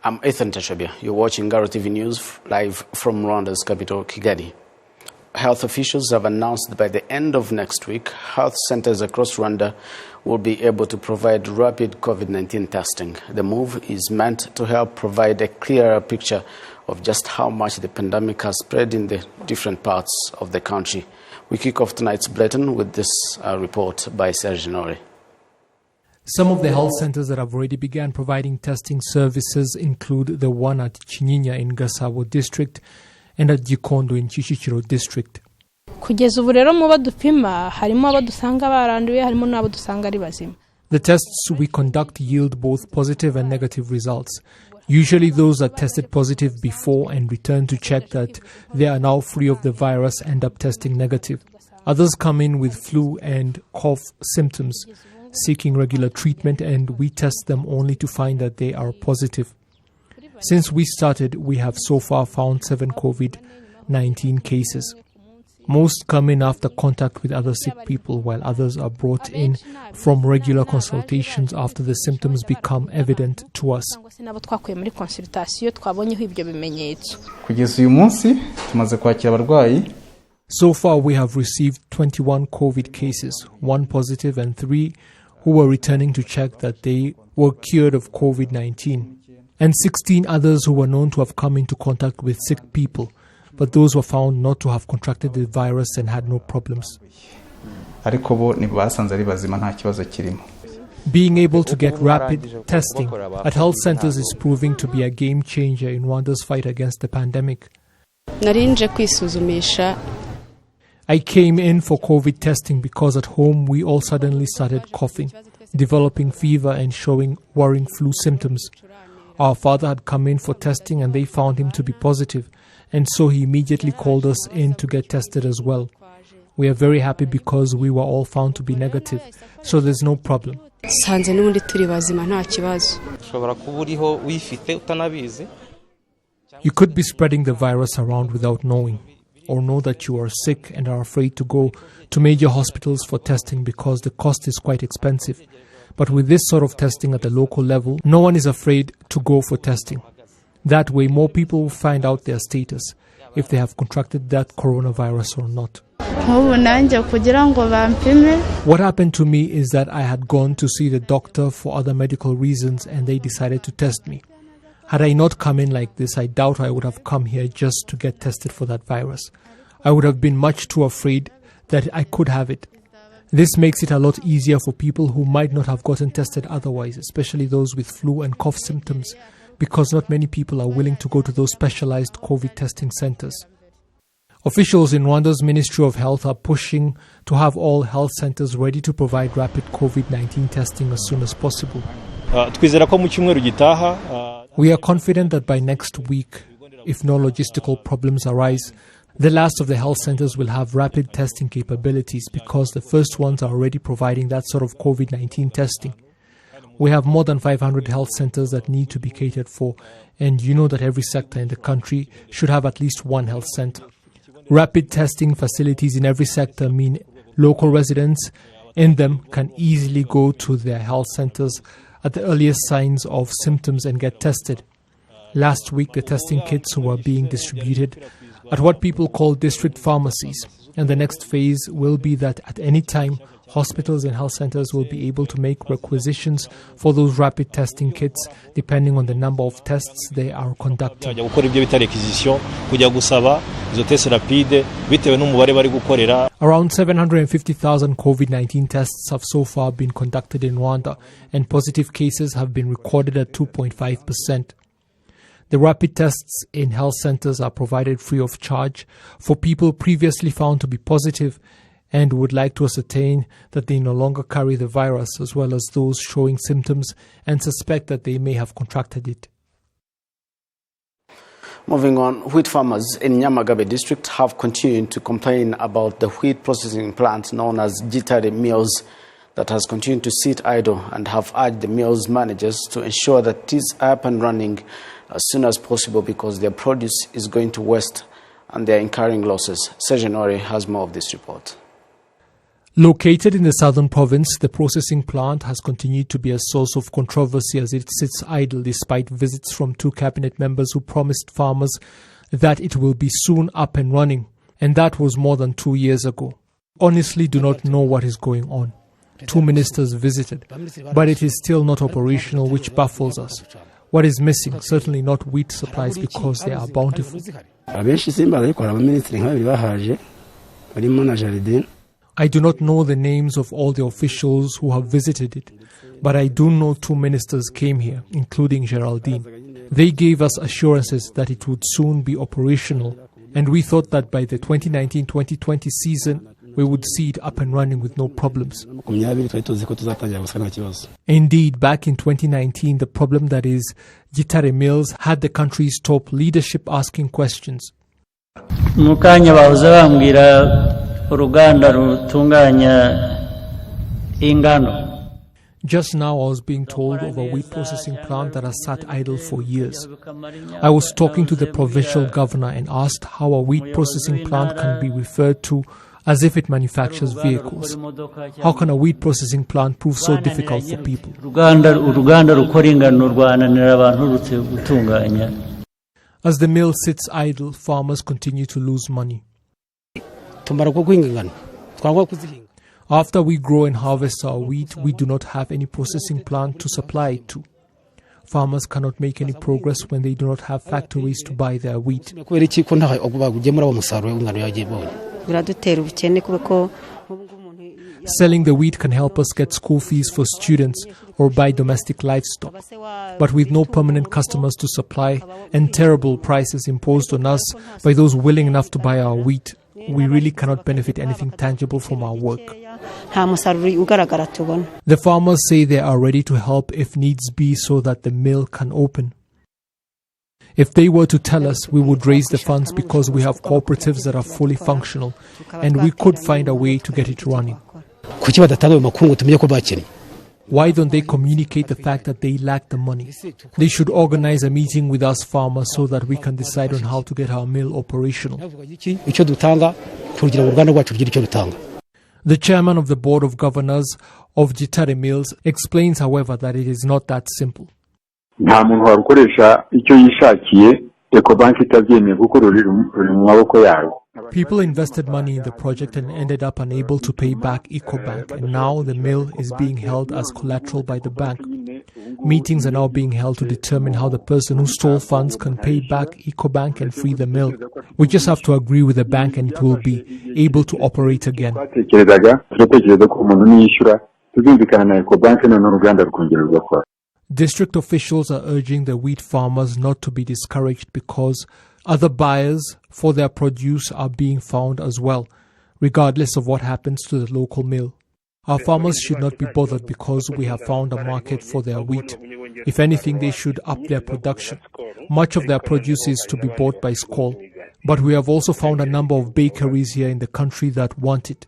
I'm Ethan Tashabia. You're watching RwandaTV News live from Rwanda's capital, Kigali. Health officials have announced that by the end of next week, health centers across Rwanda will be able to provide rapid COVID-19 testing. The move is meant to help provide a clearer picture of just how much the pandemic has spread in the different parts of the country. We kick off tonight's bulletin with this report by Serge Nori. Some of the health centers that have already begun providing testing services include the one at Chinyinya in Gasabo district and at Gikondo in Kicukiro district. The tests we conduct yield both positive and negative results. Usually those that tested positive before and return to check that they are now free of the virus end up testing negative. Others come in with flu and cough symptoms, seeking regular treatment, and we test them only to find that they are positive. Since we started, we have so far found 7 COVID-19 cases. Most come in after contact with other sick people, while others are brought in from regular consultations after the symptoms become evident to us. So far, we have received 21 COVID cases, 1 positive and 3 who were returning to check that they were cured of COVID-19, and 16 others who were known to have come into contact with sick people, but those were found not to have contracted the virus and had no problems. Being able to get rapid testing at health centers is proving to be a game changer in Rwanda's fight against the pandemic. I came in for COVID testing because at home we all suddenly started coughing, developing fever and showing worrying flu symptoms. Our father had come in for testing and they found him to be positive, and so he immediately called us in to get tested as well. We are very happy because we were all found to be negative, so there's no problem. You could be spreading the virus around without knowing, or know that you are sick and are afraid to go to major hospitals for testing because the cost is quite expensive. But with this sort of testing at the local level, no one is afraid to go for testing. That way, more people will find out their status, if they have contracted that coronavirus or not. What happened to me is that I had gone to see the doctor for other medical reasons and they decided to test me. Had I not come in like this, I doubt I would have come here just to get tested for that virus. I would have been much too afraid that I could have it. This makes it a lot easier for people who might not have gotten tested otherwise, especially those with flu and cough symptoms, because not many people are willing to go to those specialized COVID testing centers. Officials in Rwanda's Ministry of Health are pushing to have all health centers ready to provide rapid COVID-19 testing as soon as possible. We are confident that by next week, if no logistical problems arise, the last of the health centers will have rapid testing capabilities because the first ones are already providing that sort of COVID-19 testing. We have more than 500 health centers that need to be catered for, and you know that every sector in the country should have at least one health center. Rapid testing facilities in every sector mean local residents in them can easily go to their health centers at the earliest signs of symptoms and get tested. Last week, the testing kits were being distributed at what people call district pharmacies, and the next phase will be that at any time, hospitals and health centers will be able to make requisitions for those rapid testing kits depending on the number of tests they are conducting. Around 750,000 COVID-19 tests have so far been conducted in Rwanda, and positive cases have been recorded at 2.5%. The rapid tests in health centers are provided free of charge for people previously found to be positive and would like to ascertain that they no longer carry the virus, as well as those showing symptoms and suspect that they may have contracted it. Moving on, wheat farmers in Nyamagabe district have continued to complain about the wheat processing plant known as Gitari Mills that has continued to sit idle, and have urged the mills managers to ensure that it is up and running as soon as possible because their produce is going to waste and they are incurring losses. Serge Nori has more of this report. Located in the southern province, the processing plant has continued to be a source of controversy as it sits idle despite visits from 2 cabinet members who promised farmers that it will be soon up and running, and that was more than 2 years ago. Honestly, do not know what is going on. 2 ministers visited, but it is still not operational, which baffles us. What is missing? Certainly not wheat supplies because they are bountiful. I do not know the names of all the officials who have visited it, but I do know 2 ministers came here, including Geraldine. They gave us assurances that it would soon be operational, and we thought that by the 2019-2020 season, we would see it up and running with no problems. Indeed, back in 2019, the problem that is Gitare Mills had the country's top leadership asking questions. Just now I was being told of a wheat processing plant that has sat idle for years. I was talking to the provincial governor and asked how a wheat processing plant can be referred to as if it manufactures vehicles. How can a wheat processing plant prove so difficult for people? As the mill sits idle, farmers continue to lose money. After we grow and harvest our wheat, we do not have any processing plant to supply it to. Farmers cannot make any progress when they do not have factories to buy their wheat. Selling the wheat can help us get school fees for students or buy domestic livestock. But with no permanent customers to supply and terrible prices imposed on us by those willing enough to buy our wheat, we really cannot benefit anything tangible from our work. The farmers say they are ready to help if needs be so that the mill can open. If they were to tell us, we would raise the funds because we have cooperatives that are fully functional and we could find a way to get it running. Why don't they communicate the fact that they lack the money? They should organize a meeting with us farmers so that we can decide on how to get our mill operational. The chairman of the board of governors of Gitare Mills explains, however, that it is not that simple. People invested money in the project and ended up unable to pay back EcoBank, and now the mill is being held as collateral by the bank. Meetings are now being held to determine how the person who stole funds can pay back EcoBank and free the mill. We just have to agree with the bank and it will be able to operate again. District officials are urging the wheat farmers not to be discouraged because other buyers for their produce are being found as well, regardless of what happens to the local mill. Our farmers should not be bothered because we have found a market for their wheat. If anything, they should up their production. Much of their produce is to be bought by Skol, but we have also found a number of bakeries here in the country that want it.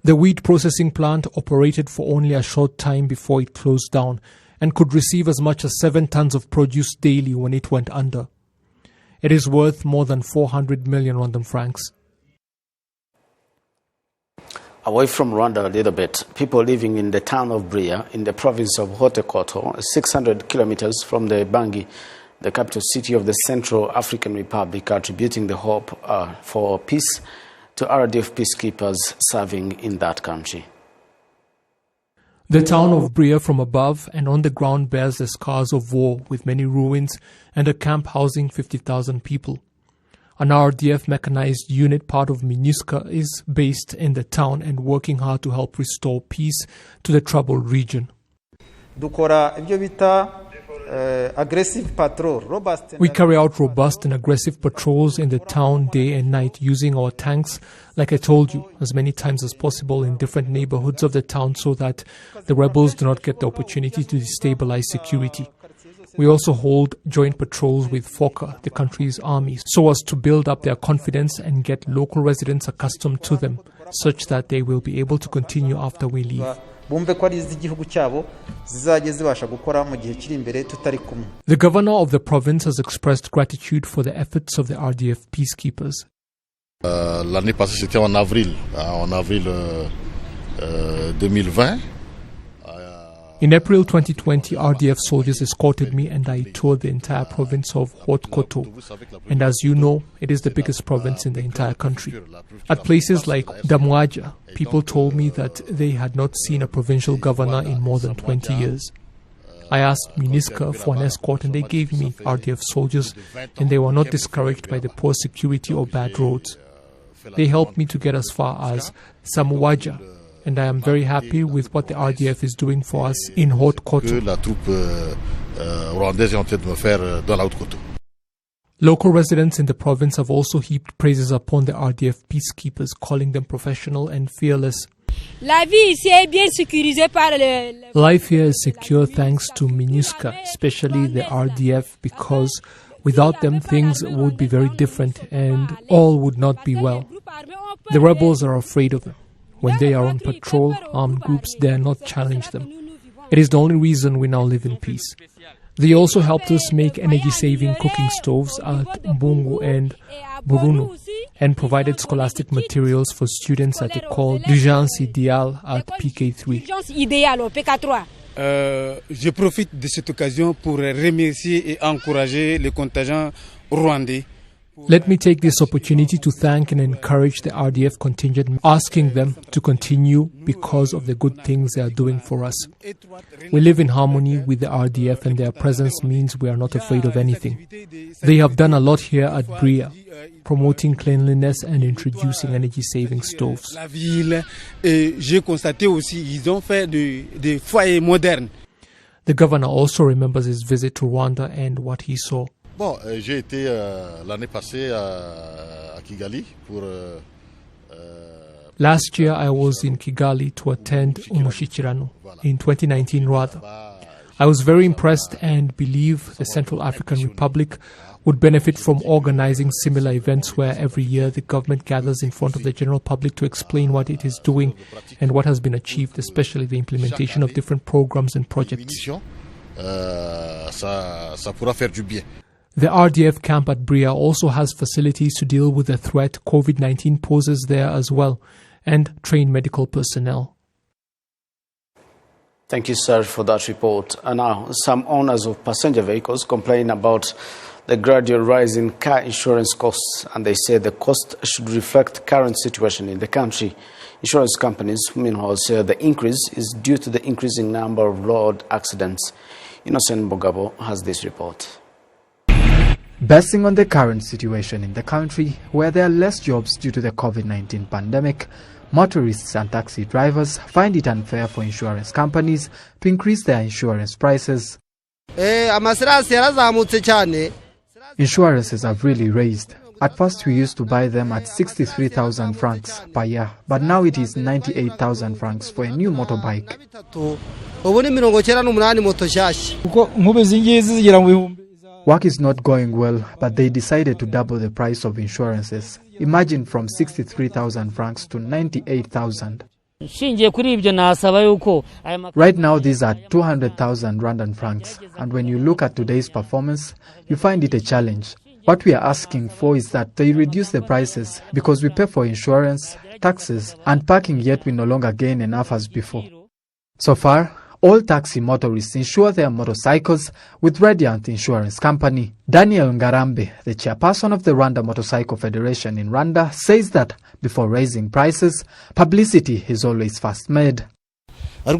The wheat processing plant operated for only a short time before it closed down and could receive as much as 7 tons of produce daily when it went under. It is worth more than 400 million Rwandan francs. Away from Rwanda a little bit, people living in the town of Bria in the province of Haute-Koto, 600 kilometers from the Bangui, the capital city of the Central African Republic, are attributing the hope for peace to RDF peacekeepers serving in that country. The town of Bria from above and on the ground bears the scars of war with many ruins and a camp housing 50,000 people. An RDF mechanized unit, part of MINUSCA, is based in the town and working hard to help restore peace to the troubled region. We carry out robust and aggressive patrols in the town day and night using our tanks, like I told you, as many times as possible in different neighborhoods of the town so that the rebels do not get the opportunity to destabilize security. We also hold joint patrols with FOCA, the country's army, so as to build up their confidence and get local residents accustomed to them, such that they will be able to continue after we leave. The governor of the province has expressed gratitude for the efforts of the RDF peacekeepers. L'année passée, c'était en avril 2020. In April 2020, RDF soldiers escorted me and I toured the entire province of Haute-Koto. And as you know, it is the biggest province in the entire country. At places like Damwaja, people told me that they had not seen a provincial governor in more than 20 years. I asked MINUSCA for an escort and they gave me RDF soldiers, and they were not discouraged by the poor security or bad roads. They helped me to get as far as Samuwaja, and I am very happy with what the RDF is doing for us in Haute-Koto. Local residents in the province have also heaped praises upon the RDF peacekeepers, calling them professional and fearless. Life here is secure thanks to MINUSCA, especially the RDF, because without them things would be very different and all would not be well. The rebels are afraid of them. When they are on patrol, armed groups dare not challenge them. It is the only reason we now live in peace. They also helped us make energy-saving cooking stoves at Mbungu and Burunu, and provided scholastic materials for students at École d'Urgence Idéale at PK3. Je profite de cette occasion pour remercier et encourager les contingents rwandais. Let me take this opportunity to thank and encourage the RDF contingent, asking them to continue because of the good things they are doing for us. We live in harmony with the RDF and their presence means we are not afraid of anything. They have done a lot here at Bria, promoting cleanliness and introducing energy-saving stoves. J'ai constaté aussi, ils ont fait des foyers modernes. The governor also remembers his visit to Rwanda and what he saw. Bon, j'ai été l'année passée à Kigali pour. Last year I was in Kigali to attend Umushyikirano, in 2019 rather. I was very impressed and believe the Central African Republic would benefit from organizing similar events where every year the government gathers in front of the general public to explain what it is doing and what has been achieved, especially the implementation of different programs and projects. Ça pourra faire du bien. The RDF camp at Bria also has facilities to deal with the threat COVID-19 poses there as well, and train medical personnel. Thank you, sir, for that report. And now, some owners of passenger vehicles complain about the gradual rise in car insurance costs, and they say the cost should reflect current situation in the country. Insurance companies, meanwhile, say the increase is due to the increasing number of road accidents. Innocent Bogabo has this report. Basing on the current situation in the country, where there are less jobs due to the COVID-19 pandemic, motorists and taxi drivers find it unfair for insurance companies to increase their insurance prices. Insurances have really raised. At first we used to buy them at 63,000 francs per year, but now it is 98,000 francs for a new motorbike. Work is not going well, but they decided to double the price of insurances. Imagine from 63,000 francs to 98,000. Right now these are 200,000 Rwandan francs, and when you look at today's performance, you find it a challenge. What we are asking for is that they reduce the prices because we pay for insurance, taxes, and parking, yet we no longer gain enough as before. So far, all taxi motorists insure their motorcycles with Radiant Insurance Company. Daniel Ngarambe, the chairperson of the Rwanda Motorcycle Federation in Rwanda, says that before raising prices, publicity is always first made. What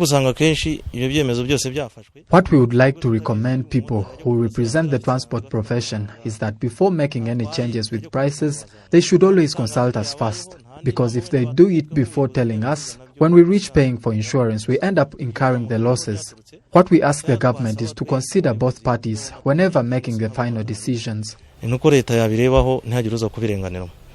we would like to recommend people who represent the transport profession is that before making any changes with prices, they should always consult us first. Because if they do it before telling us, when we reach paying for insurance, we end up incurring the losses. What we ask the government is to consider both parties whenever making the final decisions.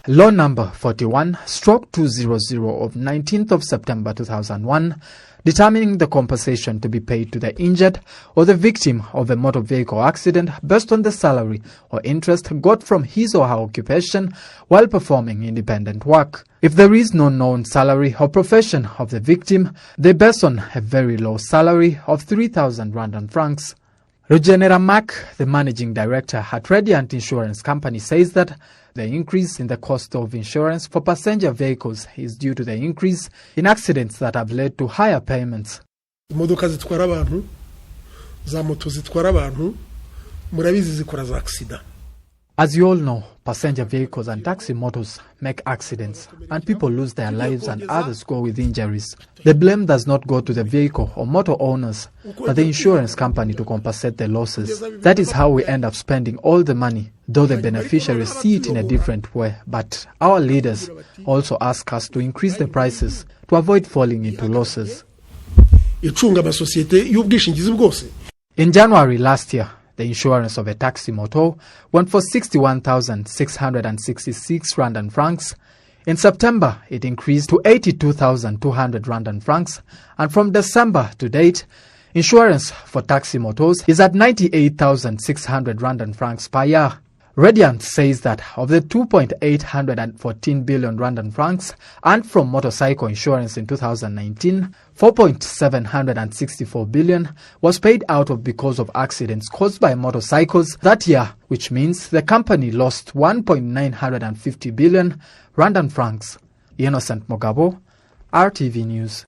Law number 41/200 of 19th of September 2001, determining the compensation to be paid to the injured or the victim of a motor vehicle accident based on the salary or interest got from his or her occupation while performing independent work. If there is no known salary or profession of the victim, they base on a very low salary of 3,000 Rwandan francs. Rugenera Mack, the managing director at Radiant Insurance Company, says that the increase in the cost of insurance for passenger vehicles is due to the increase in accidents that have led to higher payments. Imodoka zitwara abantu, za moto zitwara abantu, murabizi zikora za accident. As you all know, passenger vehicles and taxi motors make accidents and people lose their lives and others go with injuries. The blame does not go to the vehicle or motor owners, but the insurance company to compensate the losses. That is how we end up spending all the money, though the beneficiaries see it in a different way. But our leaders also ask us to increase the prices to avoid falling into losses. In January last year, the insurance of a taxi motor went for 61,666 Rwandan francs. In September, it increased to 82,200 Rwandan francs. And from December to date, insurance for taxi motors is at 98,600 Rwandan francs per year. Radiant says that of the 2.814 billion Rwandan francs earned from motorcycle insurance in 2019, 4.764 billion was paid out of because of accidents caused by motorcycles that year, which means the company lost 1.950 billion Rwandan francs. Innocent Mogabo, RTV News.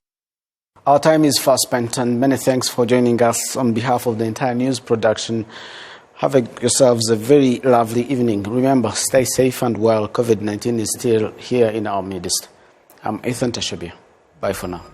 Our time is fast spent, and many thanks for joining us on behalf of the entire news production. Have yourselves a very lovely evening. Remember, stay safe and well. COVID-19 is still here in our midst. I'm Ethan Tashabia. Bye for now.